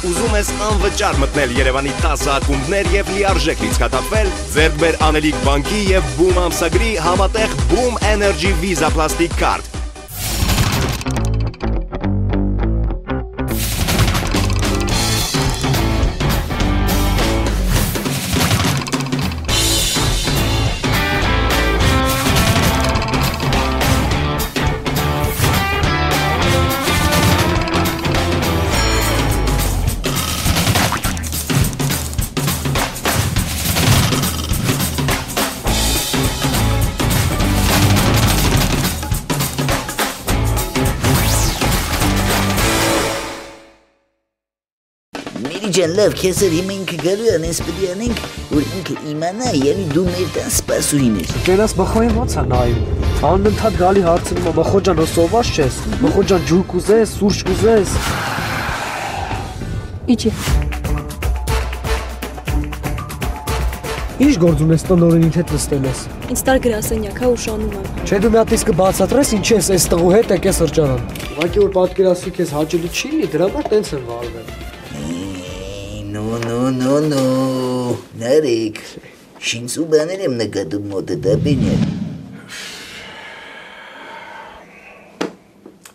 ուզում ես անվճար մտնել Երևանի 10 ակումբներ եւ լիարժեք լիցքաթափվել, ձեռք բեր Անելիք բանկի եւ Boom ամսագրի համատեղ Boom Energy Visa Plastic Card։ Ջան, լավ, քեսեր հիմա ինքը գալու է, այնպես պետք է անենք, որ ինքը իմանա, ելի դու մեր տան սպասուհին ես։ Կերաս բխոյին ո՞նց է նայում։ Անընդհատ գալի հարցնում է, բխո ջան, սոված չես։ Բխո ջան, ջուր կուզես, սուրճ կուզես։ Իջի։ Ինչ գործ ունես տնօրենի հետ նստել ես։ Ինձ տար գրասենյակ, հա ուշանում եմ։ Չէ դու մի հատ իսկ բացատրես ինչ ես այս տղու հետ եկես սրճարան։ Ուղղակի որ պատկերացրի քեզ հաճելի չի լինի, դրա համար տենց եմ վարվել։ No, Նարեկ, շինցու բաներ եմ նկատում մոտը դապին եմ։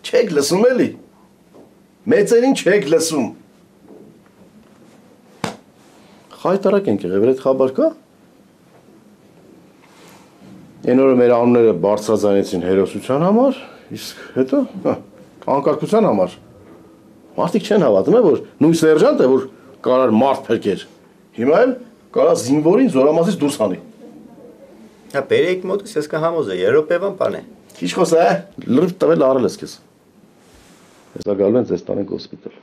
Չեք լսում էլի, մեծերին չեք լսում։ Խայտարակ ենք եղել, այդ խաբար կա։ Այն օրը մեր անունները բարձրաձայնեցին հերոսության համար, իսկ հետո անկարգության համար։ Մարդիկ չեն հավատում, որ նույն սերժանտ է, որ կարար մարդ փրկեր։ Հիմա էլ կարա զինվորին զորամասից դուրս հանի։ Հա բերեք մոտս ես կհամոզը, երրորդեվան բան է։ Քիչ խոսա, լրիվ տվել արել ես քեզ։ Հեսա գալու են ձեզ տանենք հոսպիտալ։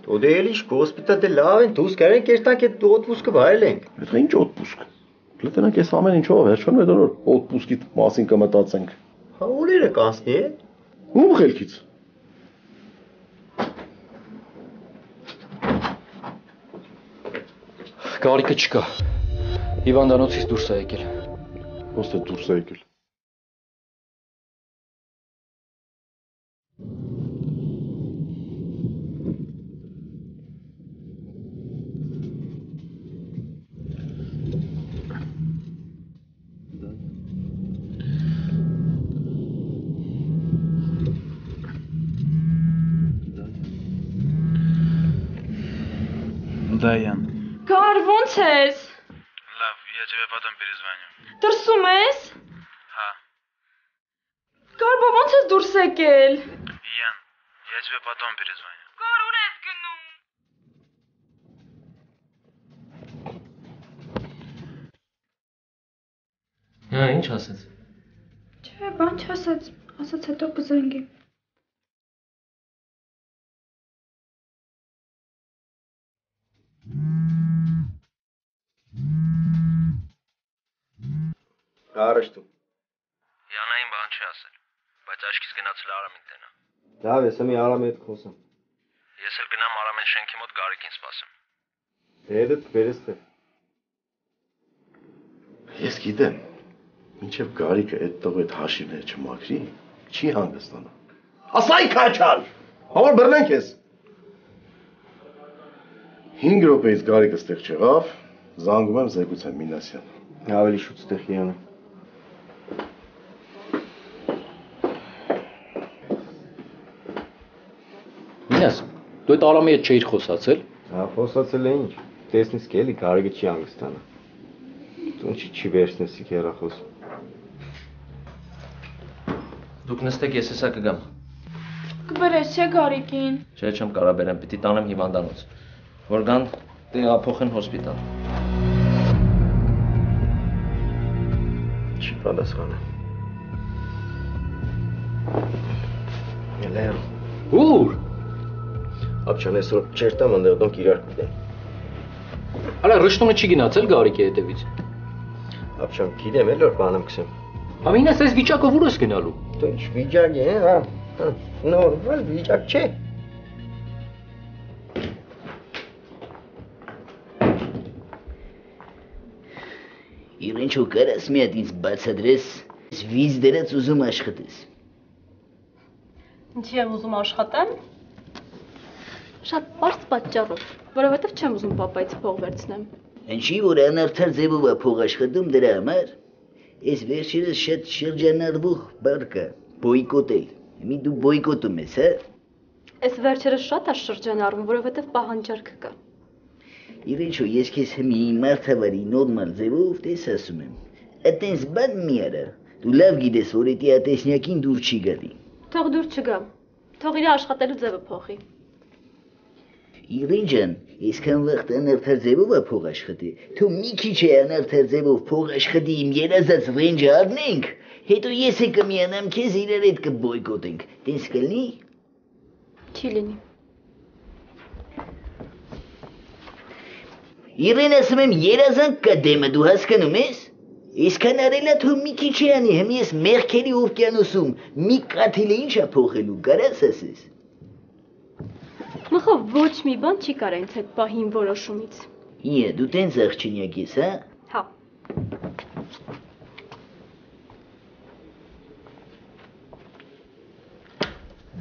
Ու դե էլի հոսպիտալ դե լավ են, դուս կարենք երտանք այդ օտպուսկը վայելենք։ Դա ինչ օտպուսկ։ Լետնանք այս ամեն ինչով վերջանում է դեռ օտպուսկի մասին կմտածենք։ Հա օրերը կանցնի է։ Ում խելքից։ Գարիկը չկա։ Հիվանդանոցից դուրս է եկել։ Ոնց է դուրս է եկել։ Dayan. Կար, ոնց ես։ Լավ, я тебе потом перезвоню. Դրսում ես։ Հա։ Կար, բա ոնց ես դուրս եկել։ Ян, я тебе потом перезвоню. Կար, ուր ես գնում։ Հա, ինչ ասեց։ Չէ, բան չասաց, ասաց հետո կզանգի։ Արշտու։ Յանային բան չի ասել, բայց աչքից գնացել Արամին տենա։ Լավ ես, մի Արամի հետ խոսեմ։ Ես էլ գնամ Արամեն շենքի մոտ Գարիկին սպասեմ։ Դեդդ վերես թե։ Ես գիտեմ, մինչև Գարիկը այդ տղու այդ հաշիվները չմաքրի, չի հանգստանա։ Ասայի քաչալ, համար բռնենք ես։ 5 րոպեից Գարիկը ստեղ չեղավ, զանգում եմ Զեկուցան Մինասյան։ Ավելի շուտ ստեղ յանը։ Մինաս, դու այդ Արամի հետ չէիր խոսացել։ Հա, խոսացել է ինչ։ Տեսնես կելի Գարիկը չի հանգստանա։ Դու չի վերցնեսի հեռախոս։ Դուք նստեք, ես հեսա կգամ։ Կբերես չէ Գարիկին։ Չէ, չեմ կարա բերեմ, պիտի տանեմ հիվանդանոց։ Որ գան տեղափոխեն հոսպիտալ։ Չի պատասխանը։ Ելեմ։ Ուր։ Ապչան այսօր չերտամ ընդեղ դոնք իրար կուտեն։ Հələ ռշտունը չի գնացել Գարիկի հետևից։ Ապչան գիտեմ էլ որ բանեմ կսեմ։ Ամինաս այս վիճակով ուր ես գնալու։ Դու ինչ վիճակ է, հա։ Նորմալ վիճակ չէ։ Իրենչու կարաս մի հատ ինձ բացադրես, վիզ դրած ուզում աշխատես։ Ինչի եմ ուզում աշխատեմ։ Շատ բարձ պատճառով, որովհետև չեմ ուզում պապայից փող վերցնեմ։ Ինչի որ անարդար ձևով է փող աշխատում դրա համար։ Ես վերջերս շատ շրջանառվող բառ կա, բոյկոտել։ Մի դու բոյկոտում ես, հա։ Այս վերջերս շատ է շրջանառվում, որովհետև պահանջարկ կա։ Իրենչո ես քեզ հիմի մարդավարի նորմալ ձևով տես ասում եմ։ Այտենց բան մի արա։ Դու լավ գիտես, որ էդի ատեսնյակին դուր չի գալի։ Թող դուր չգա։ Թող իր աշխատելու ձևը փոխի։ Իրեն ջան, այսքան վաղ անարդար ձևով է փող աշխատի։ Թու մի քիչ է անարդար ձևով փող աշխատի իմ երազած ռենջը առնենք, հետո ես է կմիանամ քեզ իրար հետ կբոյկոտենք։ Տես կլինի։ Չի լինի։ Իրեն ասում եմ երազանք կա դեմը, դու հասկանում ես։ Այսքան արելա թու մի քիչ է անի, հիմա ես մեղքերի օվկիանոսում մի կաթիլը ինչ է փոխելու, կարաս ասես։ Մխով ոչ մի բան չի կարա ինձ հետ պահին որոշումից։ Իե, դու տենց աղջինյակ ես, հա։ Հա։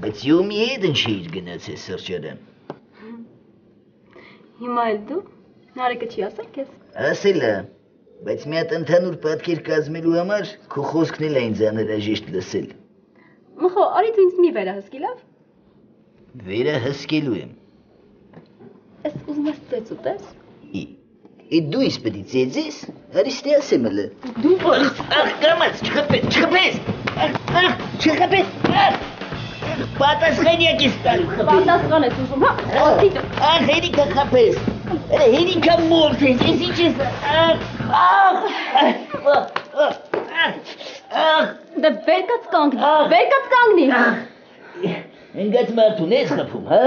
Բայց յոմի հետ ինչ էիր գնացել սրճարան։ Հիմա էլ դու Նարեկը չի ասել քեզ։ Ասել է, բայց մի հատ ընդհանուր պատկեր կազմելու համար քո խոսքն էլ ինձ անհրաժեշտ լսել։ Մխո, արի դու ինձ մի վերահսկի լավ։ Վերահսկելու եմ։ Ես ուզում ես ծեծ ուտես։ Իդ դու ինձ պետք է ծեծես, արի ստե ասեմ ըլը։ Դու ախ, կամաց, չխփես։ Չխփես։ Պատասխանյակ ես տալու խփես։ Պատասխան ես ուզում, հա։ Ախ, հերիքա խփես։ Հերիքա մորթես, ես ինչ ես։ Դե վերկաց կանգնի, վերկաց կանգնի։ Ընգած մարդուն ես խփում, հա։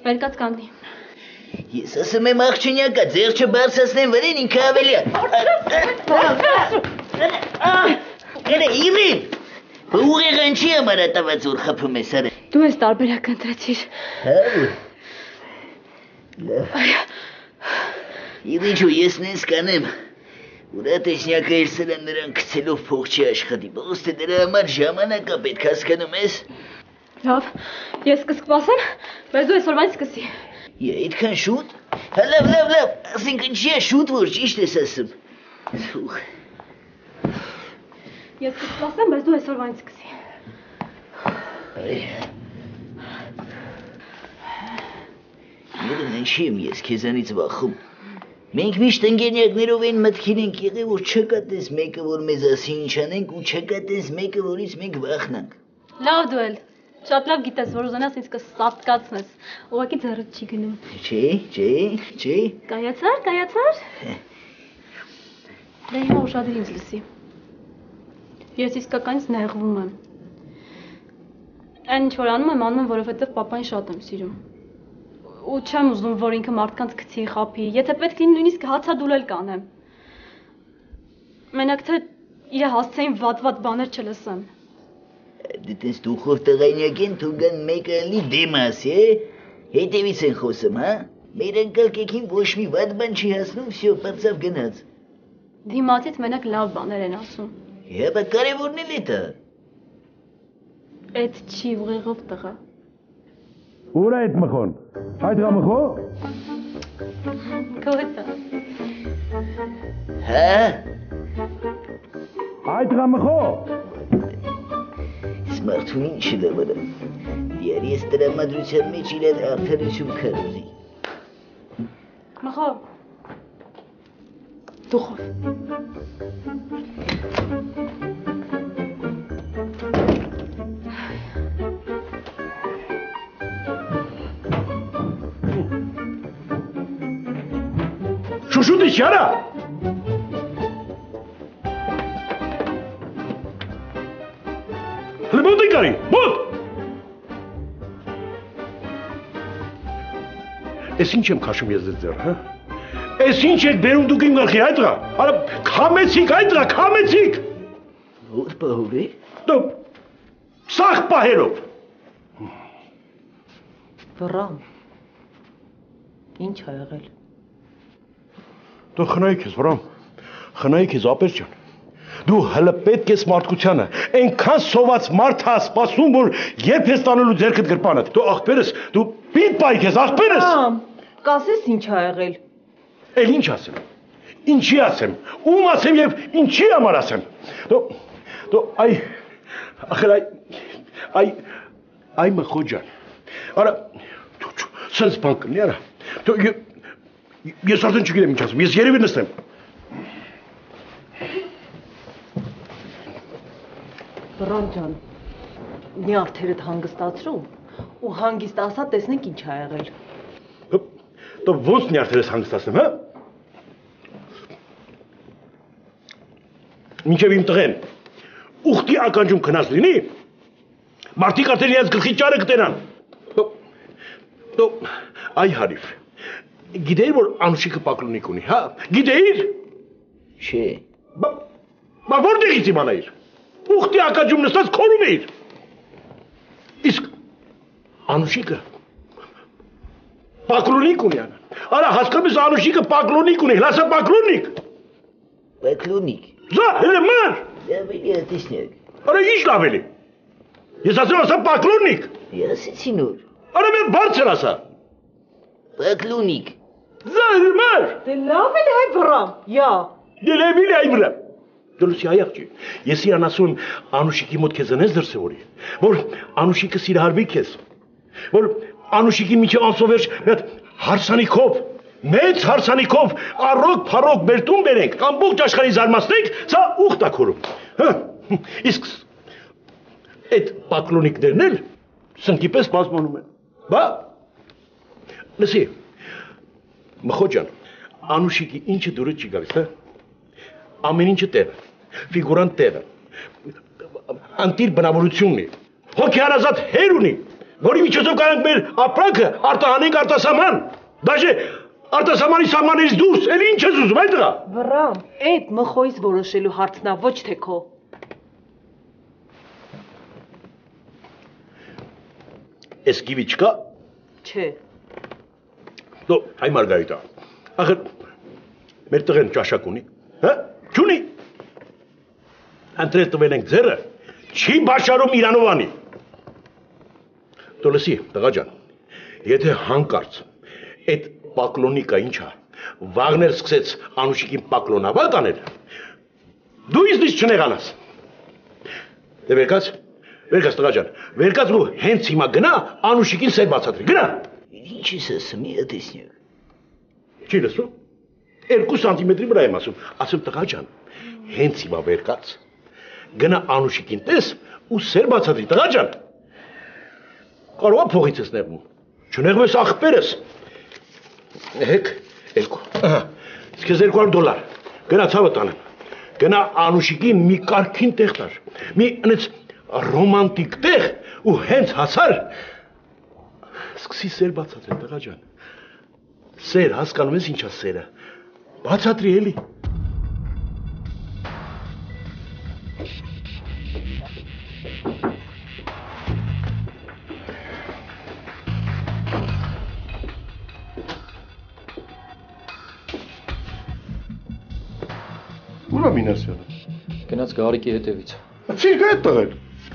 Վերկաց կանգնի։ Ես ասում եմ աղջինյակա, ձեր չբարձրացնեմ վրեն ինքը ավելի է։ Իրեն, ուղեղը ինչի համար է տված որ խփում ես արը։ Դու ես տարբերակ ընտրեցիր։ Հա, լավ։ Իրենչո ես նենց կանեմ, որ ատեսնյակը էլ սրան նրան կցելով փող չի աշխատի, բոստե դրա համար ժամանակ է պետք հասկանում ես։ Լավ, ես կսկվասեմ, բայց դու այսօրվանից սկսի։ Այդքան շուտ։ Հա լավ, ասենք ինչի է շուտ որ ճիշտ ես ասում։ Ես կսկվասեմ, բայց դու այսօրվանից սկսի։ Իրեն ինչի եմ ես քեզանից վախում։ Մենք միշտ ընկերներով այն մտքին ենք եղել, որ չկատես մեկը, որ մեզ ասի ինչ անենք ու չկատես մեկը, որից մենք վախնանք։ Լավ դու էլ։ Շատ լավ գիտես, որ ուզենաս ինձ կսատկացնես, ուղղակի ձեռդ չի գնում։ Չի։ Կայացար։ Դե հիմա ուշադիր ինձ լսի։ Ես իսկականից նեղվում եմ։ Այն ինչ որ անում եմ, որովհետև պապային շատ եմ սիրում։ Ու չեմ ուզում, որ ինքը մարդկանց գցի, խափի, եթե պետք լինի նույնիսկ հացադուլ էլ կանեմ։ Մենակ թե իր հասցեին վատ բաներ չլսեմ։ Դիտես դուխով տղայնյակ են թուգան մեկը լի դեմ ասի, հետևից են խոսում, հա։ Մեր ընկալկեքին ոչ մի վատ բան չի հասնում, վсё, պրծավ գնաց։ Դիմացից մենակ լավ բաներ են ասում։ Հա, կարևորն էլ է դա։ Էդ չի ուղեղով տղա։ Ուր է այդ մխոն։ Այդ գամխո։ Քո հետ։ Հա։ Այդ գամխո։ Մարդուն ինչ է լավը։ Դիար ես տրամադրության մեջ իրան արդարություն քարոզի։ Մխո։ Դուխով։ Շուշուտի շարա։ Լմոտի կարի, մոտ։ Ես ինչ եմ քաշում ես ձեր, հա։ Ես ինչ եք բերում դուք իմ գլխի այդրա։ Արա քամեցիք այդրա, քամեցիք։ Որ պահով է։ Դու սախ պահերով։ Վռամ։ Ինչ ա եղել։ Դու խնայիք ես, վրամ։ Խնայիք ես ապեր ջան։ Դու հələ պետք ես մարդկությանը, այնքան սոված մարդ ես սպասում, որ երբ ես տանելու ձերքդ գրպանդ։ Դու աղբերս, դու պիտ պայք ես, աղբերս։ Կասես ինչ ա եղել։ Էլ ինչ ասեմ, ինչի ասեմ, ում ասեմ և ինչի համար ասեմ։ Դու ախր այ մխոջան, արա, սենց բան կնի արա, ես արդեն չգիտեմ ինչ ասեմ, ես երևի նստեմ։ Բռան ջան, նյարդերդ հանգստացրու ու հանգիստ ասա տեսնենք ինչ ա եղել։ Դու ոնց նյարդերս հանգստացնեմ, հա? Մինչև իմ տղեն ուխտի ականջում քնած լինի, մարդիկ արդեն իրենց գլխի ճարը կտենան։ Դու այ հարիվ, գիտեիր, որ Անուշիկը պակլունիկ ունի, հա? Գիտեիր։ Չէ։ Բա որտեղից իմանայիր։ Ուխտի ականջում նստած քորում էիր։ Իսկ Անուշիկը պակլունիկ ունի անան։ Արա հասկանում ես Անուշիկը պակլունիկ ունի, հլասա պակլունիկ։ Պակլունիկ։ Զա, հելը մար։ Ավելի տեսնեք։ Արա ինչ լավելի։ Ես ասեմ ասա պակլունիկ։ Ես ասեցի նոր։ Արա մեր բարձր ասա։ Պակլունիկ։ Զա, հելը մար։ Դե լավ էլ այ բռամ, յա։ Դե լավ էլ այ բռամ։ Դրուսի այախ չի, ես իրան ասում Անուշիկի մոտ քեզ ընես դրսևորի, որ Անուշիկը սիրահարվի քեզ, որ Անուշիկին միջև անսովերջ մեծ հարսանիքով, մեծ հարսանիքով առոք փառոք բերտում բերենք, ամբողջ աշխարհին զարմացնենք, սա ուխտ ա քորում, հա, իսկ այդ պակլոնիկներն էլ սնկի պես բազմանում են, բա, լսի, մխոջան, Անուշիկի ինչը դուրը չի գալիս, հա, ամեն ինչը տերը, ֆիգուրան տերը, անտիր բնավորություն ունի, հոգեանազատ հեր ունի, որի միջոցով կարանք մեր ապրանքը արտահանենք արտասահման, դաժե արտասահմանի սահմաններից դուրս, էլ ինչ ես ուզում, այդ տղա։ Վռամ, այդ մխոյից որոշելու հարցնա, ոչ թե քո։ Էս գիվի չկա։ Չէ։ Դո, այ Մարգարիտա, ախր մեր տղեն ճաշակ ունի, հա, չունի։ Ընտրես տվել ենք ձերը, չի բաշարում իրանով անի։ Դու լսի, տղա ջան, եթե հանկարծ այդ պակլոնիկա ինչա, վաղներ սկսեց Անուշիկին պակլոնավատ անել, դու իզնից չնեղանաս։ Դե վերկաց տղա ջան, վերկաց ու հենց հիմա գնա Անուշիկին սեր բացատրի, գնա։ Ինչ ես ասում, մի տեսնեք։ Չի լսում, 2 սանտիմետրի վրա եմ ասում տղա ջան, հենց հիմա վերկաց, գնա Անուշիկին տես ու սեր բացատրի, տղա ջան։ Կարողա փողից ես նեղվում, չնեղվես աղբերս։ Հեք, 2, իսկ ես $200, գնա ցավը տանեմ, գնա Անուշիկին մի կարգին տեղ տար, մի անեց ռոմանտիկ տեղ ու հենց հասար, սկսի սեր բացատրել, տղա ջան, սեր, հասկանում ես ինչա սերը, բացատրի էլի։ Ուրա մինասյանը։ Գնաց Գարիկի հետևից։ Չի գա այդ տղեն։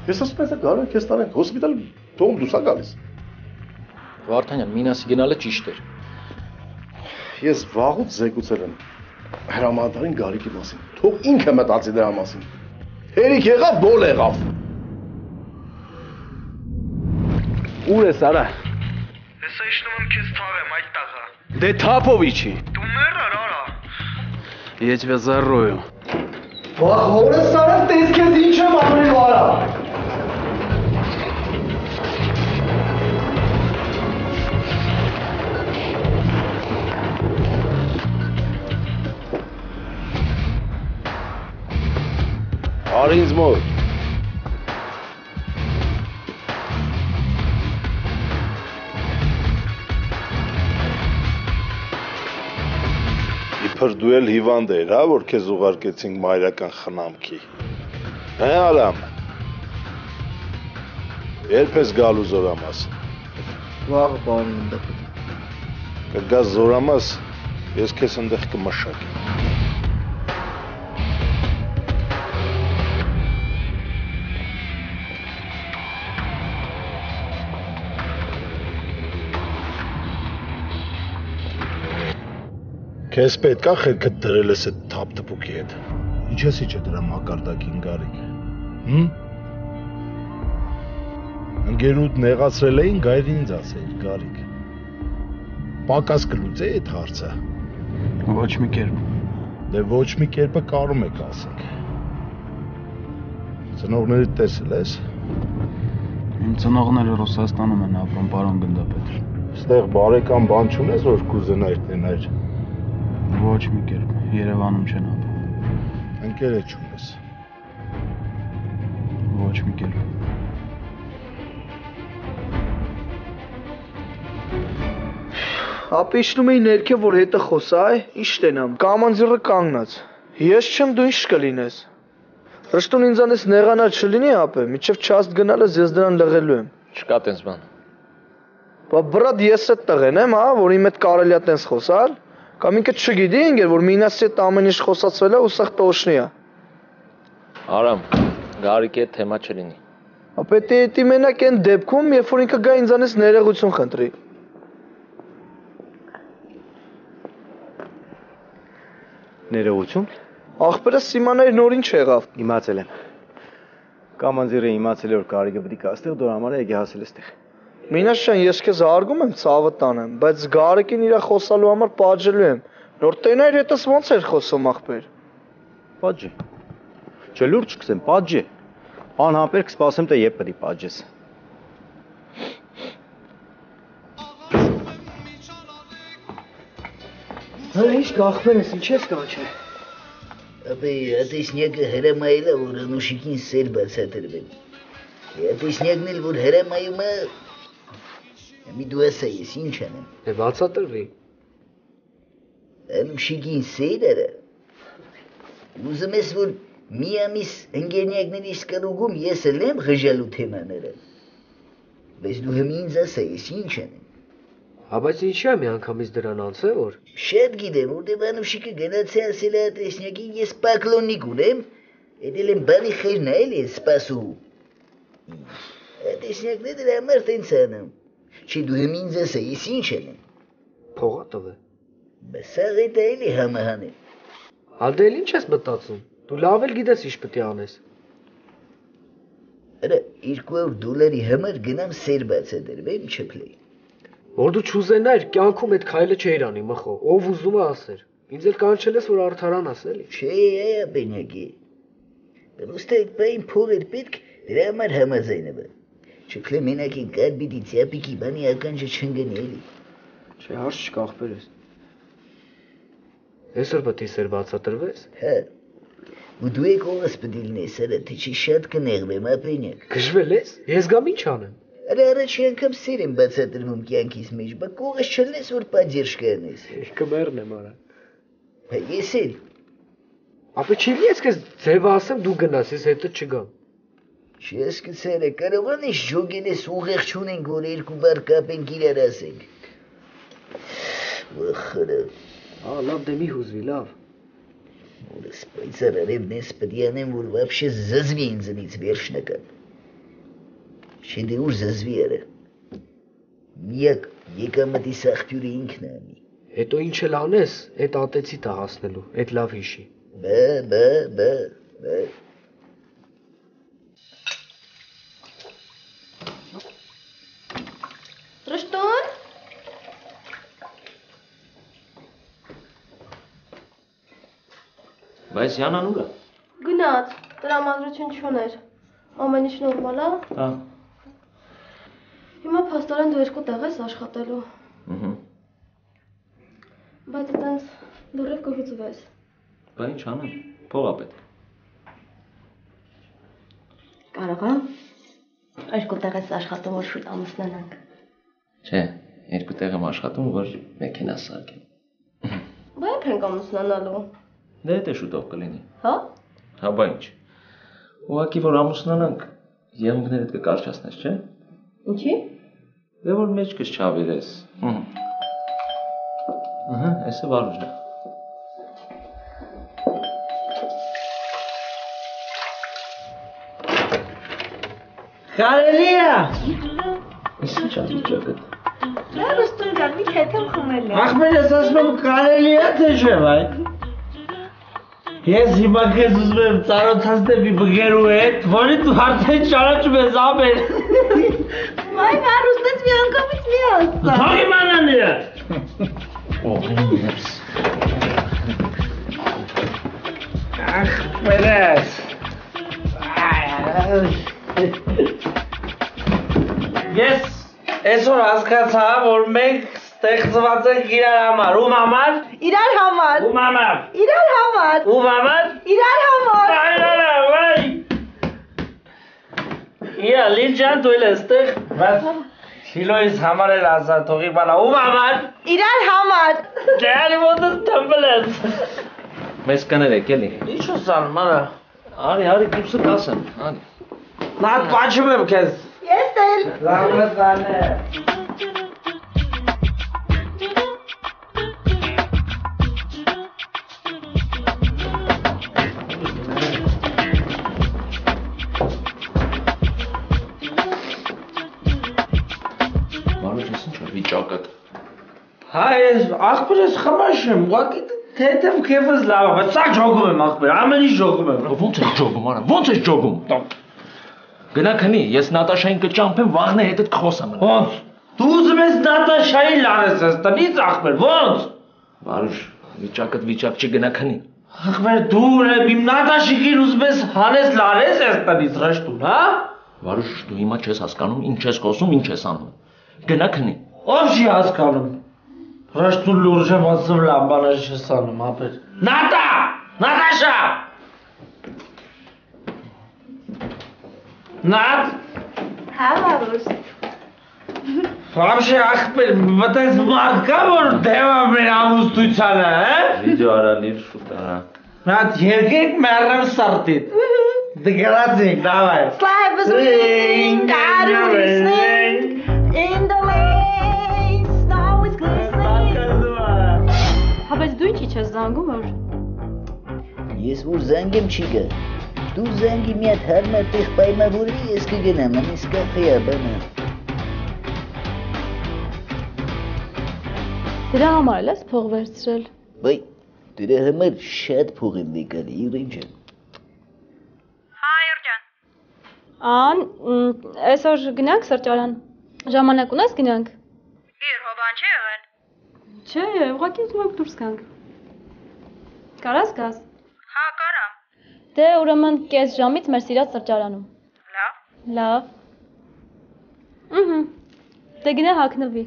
Ես ասում եմ, գարը քեզ տանենք հոսպիտալ, թողում դուրս ա գալիս։ Վարդանյան, Մինասի գնալը ճիշտ էր։ Ես վաղուց զեկուցել եմ հրամանատարին Գարիկի մասին։ Թող ինքը մտածի դրա մասին։ Հերիք եղավ, բոլ եղավ։ Ուր ես արա։ Հեսա իշնում եմ քեզ թաղեմ այդ տաղա։ Դե թափովիչի։ Դու մեռար արա։ Я тебя зарою. Վախորը սարը տես քեզ ինչ եմ անելու արա։ Արի ինձ մոտ։ Իբր դու էլ հիվանդ էր, հա, որ քեզ ուղարկեցինք մայրական խնամքի։ Հե Արամ։ Երբ ես գալու Զորամաս։ Վաղը բարի ընդդեմ։ Կգաս Զորամաս, ես քեզ ընդեղ կմշակեմ։ Քեզ պետքա խելքդ դրել ես այդ թափ-թփուկի հետ։ Ինչ ես իջը դրա մակարդակին Գարիկ։ Ընկերուդ նեղացրել էին գայր ինձ ասեիր Գարիկ։ Պակաս կլուծե այդ հարցը։ Ոչ մի կերպ։ Դե ոչ մի կերպը կարում եք ասեք։ Ծնողներիդ տեսել ես։ Իմ ծնողները Ռուսաստանում են ապրում, պարոն գնդապետ։ Ստեղ բարեկամ բան չունես, որ կուզենայր տենայր։ Ոչ մի կերպ, Երևանում չեն ապրում։ Ընկեր է չունես։ Ոչ մի կերպ։ Ապա իշնում էի ներքև, որ հետը խոսա, ինչ տենամ, կամանձիրը կանգնած։ Ես չեմ, դու ինչ կլինես։ Ռշտուն ինձանից նեղանալ չլինի ապե, միջև չաստ գնալս ես դրան լղելու եմ։ Չկա տենց բան։ Բա բրատ ես այդ տղեն եմ, որ իմ հետ կարելի է տենց խոսալ, կամ ինքը չգիտի ինգեր, որ մինասի հետ ամեն ինչ խոսացվել է ու սաղ տոշնի է։ Արամ, Գարիկի հետ թեմա չլինի։ Ապա դե մենակ այն դեպքում, երբ որ ինքը գա ինձանից ներողություն խնդրի։ Ներողություն։ Ախպերս Սիմանայի նոր ինչ եղավ։ Իմացել եմ։ Կամանձիրը իմացել որ Գարիկը պետք է աստեղ դոր համար է եկի հասել էստեղ։ Մինաշյան, ես քեզ հարգում եմ, ցավը տանեմ, բայց Գարիկին իր խոսալու համար պատժելու եմ։ Նոր տենայր հետս ոնց էր խոսում ախպեր։ Պատժի։ Չէ լուրջ չկսեմ, պատժի։ Անհամբեր կսպասեմ թե երբ պետք է պատժես։ Հələ ինչ կախվերես, ինչ ես կանչել։ Ապե ատեսնյակը հրամայել է, որ Անուշիկին սեր բացատրվեն։ Ատեսնյակն էլ որ հրամայում է, մի դու ասա ես ինչ անեմ։ Է բացատրվի։ Անուշիկին սեր արա։ Ուզում ես, որ մի ամիս ընկերնյակների սկալուգում ես էլ եմ ղժալու թեմաները։ Բայց դու հմի ինձ ասա ես ինչ անեմ։ Բայց ինչի՞ է մի անգամից դրան անցե որ։ Շատ գիտեմ, որտեղ Անուշիկը գնացի ասել է ատեսնյակին ես պակլոննիկ ունեմ, էդել եմ բանի խեր նայել ես սպասու։ Ատեսնյակն է դրա համար տենց անում։ Չի դու հմի ինձ ասա ես ինչ անեմ։ Փողա տվե։ Բայց սաղ էդ այլ է համահան է։ Հալ դե ինչ ես մտածում։ Դու լավ էլ գիտես ինչ պետք է անես։ Արա $200 համար գնամ սեր բացատրվեմ չփլեի։ Որ դու չուզենայր, կյանքում այդ քայլը չէիր անի, մխո, ով ուզում է ասեր։ Ինձ էլ կանչել ես, որ արդարանաս, էլի։ Չէ, բենյակի։ Պրոստը այդ բային փող էր պետք, դրա համար համաձայնվը։ Չփլե մենակին կար պիտի ծյապիկի բանի ականջը չընկնի, էլի։ Չէ, հարց չկա ախպերես։ Այսօր պետք է սեր բացատրվես։ Հա։ Ու դու եք ողս պետք լինես, արա, թե չի շատ կնեղվեմ, բենյակ։ Գժվել ես։ Ես գամ ինչ անեմ։ Արա առաջի անգամ սեր եմ բացատրվում կյանքիս մեջ, բա կողս չլնես, որ պատժ կանես։ Կմեռն եմ արա։ Բա ես էլ։ Ապա չի լի ես քեզ ձևը ասեմ դու գնաս, ես հետը չգամ։ Չես կցերը, կարող անես ջոգենես ուղեղ չունենք, որ երկու բար կապենք իրար ասենք։ Վախրը։ Լավ դե մի հուզվի, լավ։ Որս պայծար արևնես պետք է անեմ, որ վաբշե զզվի ինձնից վերջնական։ Չէ դե ուր զզվի արա։ Միակ եկամտի սաղբյուրը ինքն է անի։ Հետո ինչ էլ անես, այդ ատեցի տա հասնելու, այդ լավ հիշի։ Բա։ Ռշտուն։ Բայց Յանան ուր է։ Գնաց, տրամադրություն չուներ։ Ամեն ինչ նորմալ է։ Հա։ Հիմա փաստորեն դու երկու տեղ ես աշխատելու։ Բայց այտենց լուրև կհուզվես։ Բա ինչ անեմ, փող է պետք։ Կարող է երկու տեղ ես աշխատում, որ շուտ ամուսնանանք։ Չէ, երկու տեղ եմ աշխատում, որ մեքենա սարքեմ։ Բա երբ ենք ամուսնանալու։ Դե դա շուտով կլինի։ Հա։ Հա բա ինչ։ Ուղղակի որ ամուսնանանք, եղունգներդ կկարճացնես, չէ։ Ինչի։ Դե որ մեջքս չավիրես։ Էսը վարուժն է։ Կարելի է։ Իսկ ինչ ադիճակը։ Ռստուն ջան, մի քեթեմ խմեմ։ Ախմեր ես ասում եմ կարելի է թե չէ, վայ։ Ես հիմա քեզ ուզում եմ ծանոթացնել մի բգերու հետ, որի դու արդեն ճանաչում ես ամեն։ Վայ, հարուստեց մի անգամից մի ասա։ Թող իմանան իրար։ Ախմերես։ Ես այսօր հասկացա, որ մենք ստեղծված ենք իրար համար, ում համար։ Իրար համար։ Ում համար։ Իրար համար։ Ում համար։ Իրար համար։ Այ։ Իա, Լիջան դու ես այստեղ, բայց Լիլոյից համար էլ ասա, թող իմանա, ում համար։ Իրար համար։ Դե ոտս թմբլ ես։ Մեզ կներեք էլի։ Ինչ ես անում, արա։ Արի, դուսը կասեմ, արի։ Նա պատճում եմ քեզ։ Ես էլ։ Լավը տանը։ Վիճակդ։ Հա, ես ախպեր ես խմաշ եմ, ուղղակի թեթև քեֆս լավ է, բայց սա ջոգում եմ ախպեր, ամեն ինչ ջոգում եմ։ Ոնց ես ջոգում, արա, ոնց ես ջոգում։ Գնա քնի, ես Նատաշային կճամփեմ, վաղն է հետդ կխոսամ։ Ոնց։ Դու ուզում ես Նատաշային լարես ես տնից ախպեր, ոնց։ Վարուշ, վիճակդ վիճակ չի, գնա քնի։ Ախպեր դու իմ Նատաշիկին ուզում ես հանես լարես ես տնից ռշտուն, հա։ Վարուշ, դու հիմա չես հասկանում, ինչ ես խոսում, ինչ ես անում։ Գնա քնի։ Ով չի հասկանում։ Ռաշտուն լուրջ եմ ասում լամբաներ չես անում, ապեր։ Նատա! Նատաշա! Նատ! Հա, Վարուս։ Վամշե ախպեր, մտես մարդ կա, որ դեվա մեր ամուսնությանը, Վիդեո արա, լիր շուտ արա։ Նատ երկեք մերրեմ սարտիտ։ Դգրացինք, դավայ։ Slide was ring, got a ring. In the lane, snow is glistening. Բայց դու ինչի չես զանգում որ։ Ես որ զանգեմ չի գա։ Դու զանգի մի հատ հարմար տեղ պայմավորի, ես կգնամ, ամիս կախեա բանա։ Դրա համար էլ ես փող վերցրել։ Բայ, դրա համար շատ փող եմ եկել, Իրեն ջան։ Հա, Յուրջան։ Ան, այսօր գնանք սրճարան։ Ժամանակ ունես գնանք։ Իր հոբան չի եղել։ Չէ, ուղղակի ուզում եմ դուրս գանք։ Կարաս գաս։ Հա, կարամ։ Դե ուրեմն կես ժամից մեր սիրած սրճարանում։ Լավ։ Լավ։ Դե գնա հագնվի։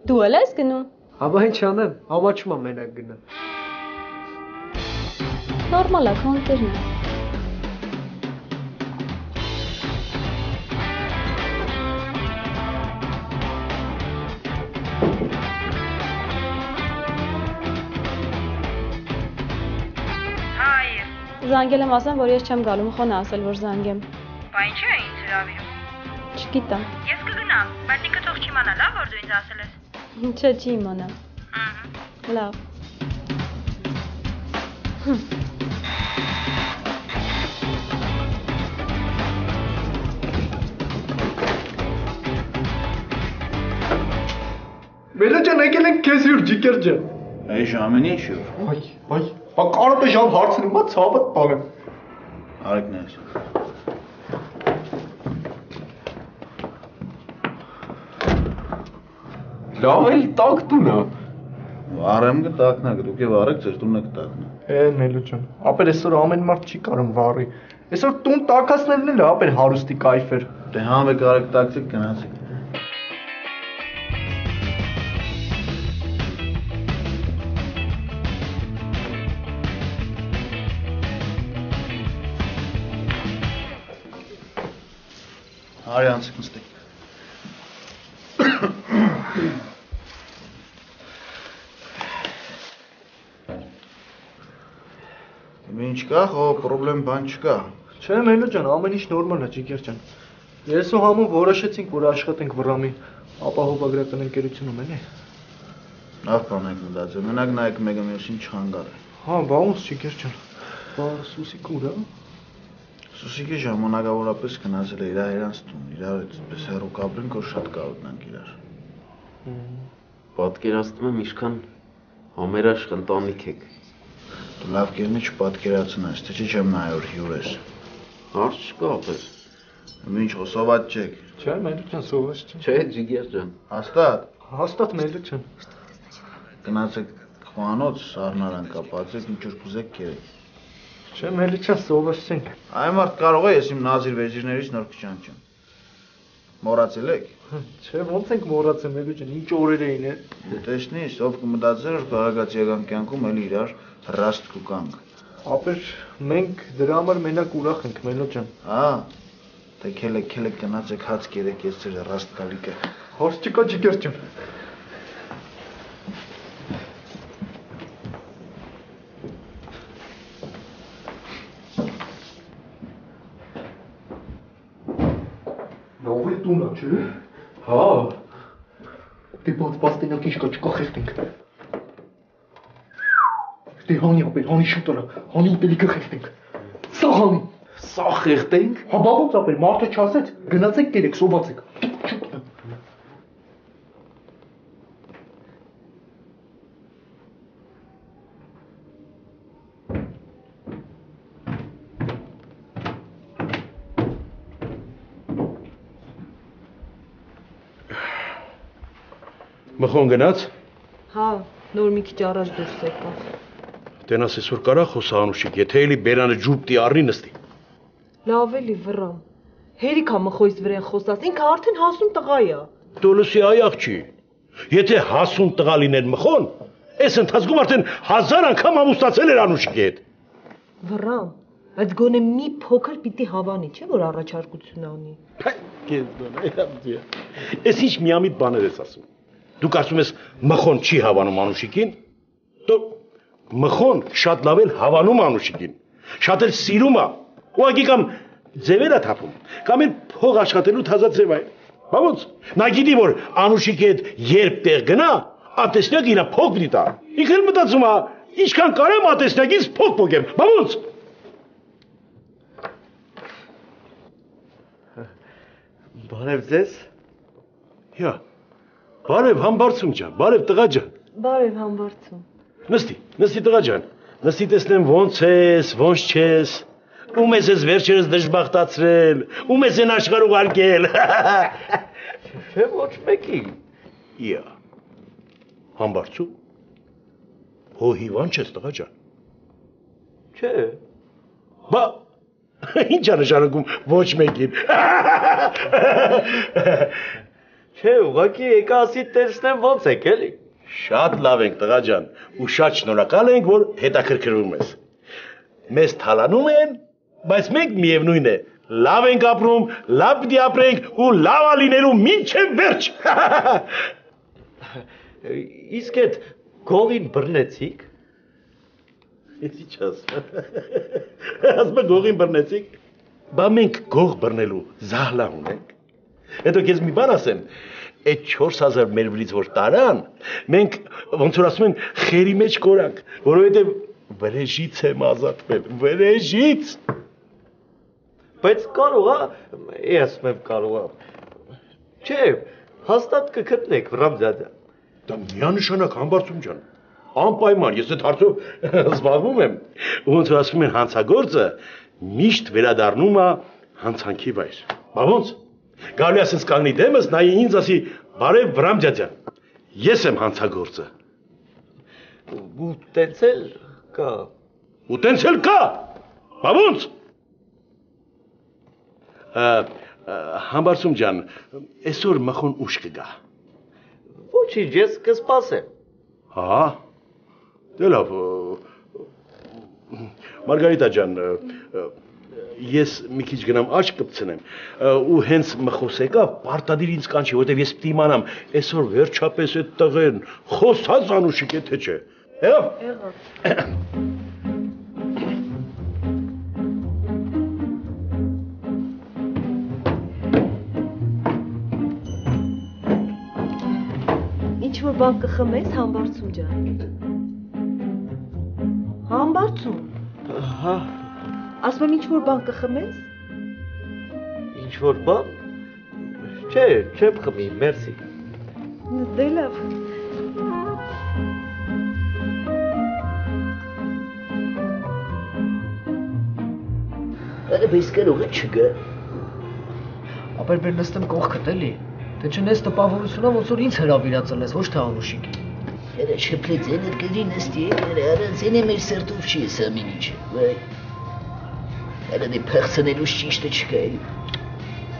Դու էլ ես գնում։ Աբա ինչ անեմ, ամաչում եմ մենակ գնա։ Նորմալ է, քո ընկերն է։ Զանգել եմ ասեմ, որ ես չեմ գալու, խոնա ասել, որ զանգեմ։ Բա ինչ է ինձ հրավիրում։ Չգիտեմ։ Ես կգնամ, բայց ինքը թող չիմանա, լավ, որ դու ինձ ասել ես։ Չէ, չի իմանա։ Լավ։ Մելա ջան, եկել ենք քեզ հյուր, ջիկեր ջան։ Այ ժամին ինչ հյուր։ Բայ, բա կարոտը ժամ հարցնում, մա ցավդ բաղեմ։ Արեք նայես։ Լավ էլ տակ տունա։ Վարեմ կտակնա, դուք եւ արեք ձեր տունը կտակնա։ Մելա ջան, ապեր այսօր ամեն մարդ չի կարող վառի։ Այսօր տուն տակածնելն էլ ապեր հարուստի կայֆեր։ Դե համեք արեք տակցիկ գնացեք։ Արի անցեք նստեք։ Ինչ կա, խո պրոբլեմ բան չկա։ Չէ, Մելա ջան, ամեն ինչ նորմալ է, ջիկեր ջան։ Ես ու համը որոշեցինք, որ աշխատենք վրամի ապահովագրական ընկերությունում, էլի։ Լավ բան եք մտածել, մենակ նայեք մեկը մյուսին չխանգարը։ Հա, բա ոնց ջիկեր ջան։ Բա Սուսիկ ուր է։ Սուսիկը ժամանակավորապես գնացել է իր տուն, իրար այդպես հեռու կապրենք, որ շատ կարոտնանք իրար։ Պատկերացնում եմ ինչքան համերաշխ ընտանիք եք։ Դու լավ կերնի չպատկերացնես, թե չի չեմ նայոր հյուր ես։ Հարց չկա ապեր։ Ինչ հոսոված չեք։ Չէ, Մելիքյան սովված չէ։ Չէ, Ջիգեր ջան։ Հաստատ։ Հաստատ Մելիքյան։ Գնացեք խոհանոց, սառնարան կապացեք, ինչ որ կուզեք կերեք։ Չէ, Մելիքյան սովված չենք։ Այ մարդ կարող է ես իմ նազիր վեզիրներից նոր կճանչեմ։ Մոռացել եք։ Չէ, ոնց ենք մոռացել Մելիքյան, ինչ օրեր էին է։ Տեսնի, ով կմտածեր, որ կարագած եկան կյանքում էլի իրար հրաստ կուկանք։ Ապեր մենք դրա համար մենակ ուրախ ենք Մելիքյան։ Հա։ Դե քելեք գնացեք հաց կերեք ես ձեր հրաստ գալիքը։ Հարց չկա Ջիգեր ջան։ Նով է տունա, չէ՞։ Հա։ Դե բաց պաստենակ ինչ կա չկա խեղտենք։ Դե հանի ապեր, հանի շուտորա, հանի ուտելիքը խեղտենք։ Սա հանի։ Սա խեղտենք։ Հա բա ոնց ապեր, մարդը չասեց, գնացեք կերեք, սովածեք։ Մխոն գնաց։ Հա, նոր մի քիչ առաջ դուրս եկավ։ Տենաս այսօր կարա խոսա Անուշիկ, եթե էլի բերանը ջուպտի առնի նստի։ Լավ էլի վռամ։ Հերիք ա մխոյից վրեն խոսած, ինքը արդեն հասուն տղա է։ Դոլոսի այախ չի։ Եթե հասուն տղա լիներ մխոն, այս ընթացքում արդեն 1000 անգամ ամուսնացել էր Անուշիկի հետ։ Վռամ, այդ գոնե մի փոքր պիտի հավանի, չէ՞ որ առաջարկություն անի։ Քեզ դոնա, այս ինչ միամիտ բաներ ես ասում։ Դու կարծում ես մխոն չի հավանում Անուշիկին։ Դու մխոն շատ լավ էլ հավանում Անուշիկին։ Շատ էլ սիրում է։ Ուղղակի կամ ձևեր է թափում, կամ էլ փող աշխատելու թազա ձև է։ Բա ոնց։ Նա գիտի որ Անուշիկի հետ երբ տեղ գնա, ատեսնյակ իրա փող պիտի տա։ Ինքը էլ մտածում է, ինչքան կարեմ ատեսնյակից փող փոգեմ։ Բա ոնց։ Բարև ձեզ։ Հա։ Բարև համբարձում ջան, բարև տղա ջան։ Բարև համբարձում։ Նստի տղա ջան։ Նստի տեսնեմ ոնց ես, ոնց չես։ Ում ես վերջերս դժբախտացրել, ում ես են աշխարհ ուղարկել։ Չէ ոչ մեկի։ Իա։ Համբարձում։ Հո հիվան չես տղա ջան։ Չէ։ Բա ինչ է նշանակում ոչ մեկին։ Չէ, ուղղակի եկա ասի տեսնեմ ոնց եք էլի։ Շատ լավ ենք տղա ջան, ու շատ շնորհակալ ենք որ հետաքրքրվում ես։ Մեզ թալանում են, բայց մենք միևնույն է, լավ ենք ապրում, լավ պիտի ապրենք ու լավ լինելու մինչև վերջ։ Իսկ այդ գողին բռնեցիք։ Ինչ ասում։ Ասում գողին բռնեցիք։ Բա մենք գող բռնելու զահլա ունենք։ Հետո քեզ մի բան ասեմ, այդ 4000 մեր վրից որ տարան, մենք ոնց որ ասում են խերի մեջ կորանք, որովհետև վրեժից եմ ազատվել, վրեժից։ Բայց կարող է, ասում եմ կարող է։ Չէ, հաստատ կգտնեք Վռամ ձյաձա։ Դա միանշանակ համբարձում ջան։ Անպայման, ես այդ հարցով զբաղվում եմ։ Ոնց որ ասում են հանցագործը միշտ վերադառնում է հանցանքի վայր։ Բա ոնց։ Գալու ասես կանգնի դեմս, նայի ինձ ասի, բարև Վռամ ձյաձա, ես եմ հանցագործը։ Ու տենցել կա։ Ու տենցել կա, բա ոնց։ Համբարձում ջան, այսօր մխոն ուշ կգա։ Ոչինչ, ես կսպասեմ։ Հա, դե լավ, Մարգարիտա ջան, ես մի քիչ գնամ աչք կպցնեմ ու հենց մխոս եկա պարտադիր ինձ կանչի, որտեվ ես պիտի իմանամ այսօր վերջապես այդ տղեն խոսած Անուշիկ է թե չէ։ Եղավ։ Ինչ որ բան կխմես համբարձում ջան։ Համբարձում։ Հա։ Ասում եմ ինչ որ բան կխմես։ Ինչ որ բան։ Չէ, չեմ խմի, մերսի։ Դե լավ։ Արա պես կարող է չգա։ Ապեր բեր նստեմ կողքդ էլի։ Թե չնես տպավորությունա ոնց որ ինձ հրավիրածել ես, ոչ թե Անուշիկի։ Արա շփլեց էներ կդի նստի, արա առանցին է մեր սրտով չի ես ամեն ինչը, վայ։ Արա դե փախցնելուց ճիշտը չկա էլի։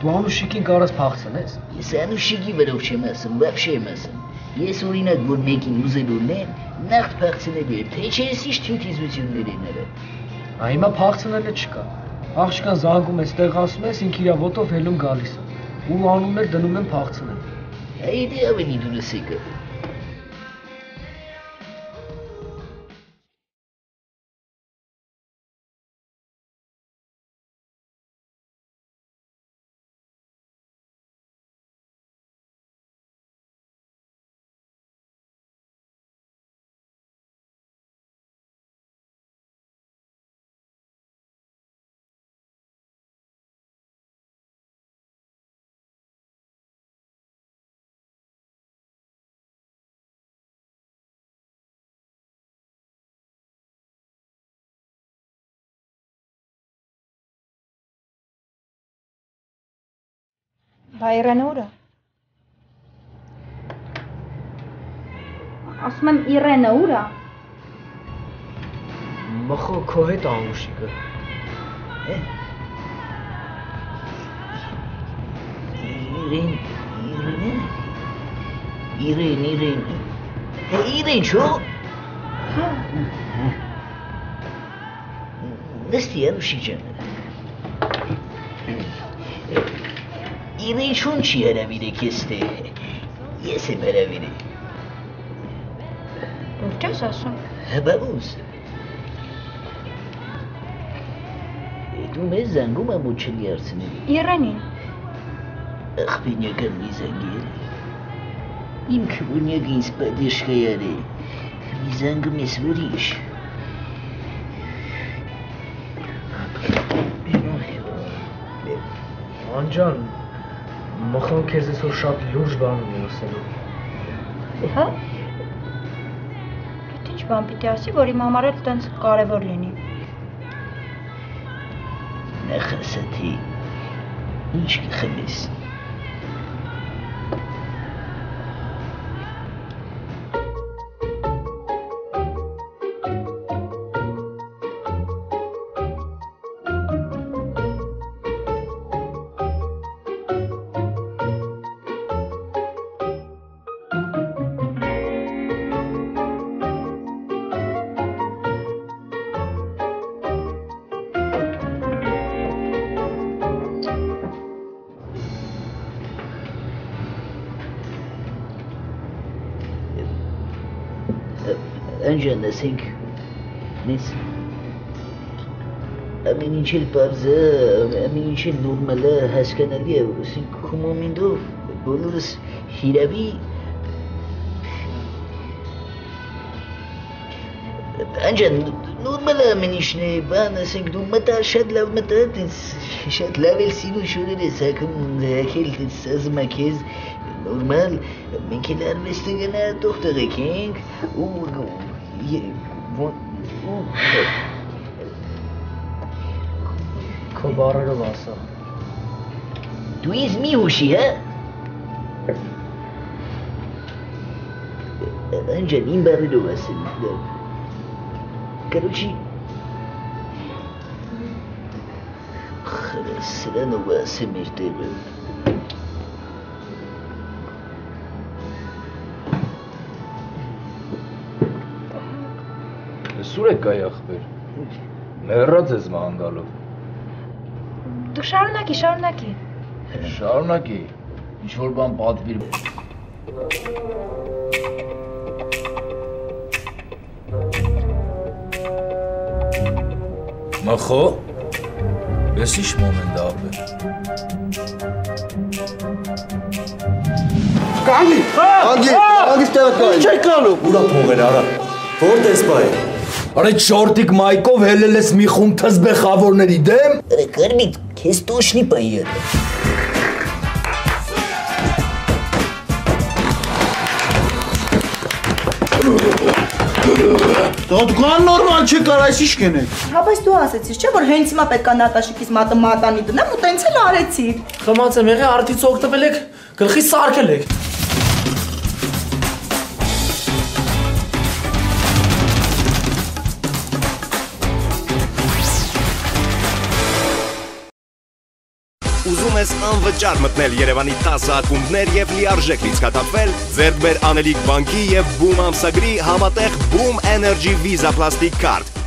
Դու Անուշիկին կարաս փախցնես։ Ես Անուշիկի վրով չեմ ասում, вообще եմ ասում։ Ես օրինակ որ մեկին ուզելու ունեմ, նախ փախցնելու եմ, թե չէ ես ինչ թյութիզություններ են արա։ Հիմա փախցնելը չկա։ Աղջկան զանգում ես, տեղ ասում ես, ինք իրա ոտով հելում գալիս է։ Ու անուններ դնում են փախցնել։ Այ դե ավելի դուրս եկա։ Բա Իրենը ուր է։ Ասում եմ Իրենը ուր է։ Մխո քո հետ Անուշիկը։ Իրեն։ Իրեն չո։ Նստի Անուշիկ ջան։ Իրեն շուն չի հրավիրեք ես թե, ես եմ հրավիրեք։ Ինչ ես ասում։ Բավուս։ Դու մեզ զանգում եմ ու չնի արցնել։ Իրենին։ Աղբինյական մի զանգել։ Իմ քվունյակ ինձ պատիժ կայար է, մի զանգում ես որիշ։ Անջան, մխոն քեզ այսօր շատ լուրջ բան ունի ասելու։ Հա։ Այդ ինչ բան պիտի ասի, որ իմ համար էլ տենց կարևոր լինի։ Նախ ասա թե ինչ կխմես։ Անջան ասենք, նես ամեն ինչ էլ պարզ է, ամեն ինչ էլ նորմալ է, հասկանալի է, ասենք քո մոմենտով բոլորս հիրավի Անջան, նորմալ է ամեն ինչն է, բան, ասենք դու մտա, շատ լավ մտա, շատ լավ էլ սիրուն շորեր ես հակում, հակել ասում է քեզ, նորմալ, մենք էլ արվեստը գնա տող տղեկ ենք, Քո բառերով ասա։ Դու ինձ մի հուշի, հա։ Անջան, իմ բառերով ասեմ, Короче, սրանով ասեմ իր տեղը։ Սուր եք գայ ախպեր, մեռած ես մանգալով։ Դու շարունակի։ Շարունակի, ինչ-որ բան պատվիր։ Մխո, ես ինչ մոմենտ ապե։ Կանգի, ստեղը կային։ Չէ կալու։ Ուրա փողեր արա, որ տեսպայ։ Արա չորդիկ մայկով հելել ես մի խում թզբե խավորների դեմ։ Կարմիտ, քեզ տոշնի պայեր։ Դոդգան նորմալ չկար, այս ինչ կենեք։ Հա բայց դու ասեցիր, չէ՞ որ հենց հիմա պետքա Նատաշիկից մատը մատանի դնեմ ու տենց էլ արեցիր։ Խմած եմ եղել, արդից օգտվել եք, գլխի սարքել եք։ Ուզում ես անվճար մտնել Երևանի 10 ակումբներ եւ լիարժեք լիցքաթափվել, ձեռք բեր Անելիք բանկի եւ Boom ամսագրի համատեղ Boom Energy Visa Plastic Card։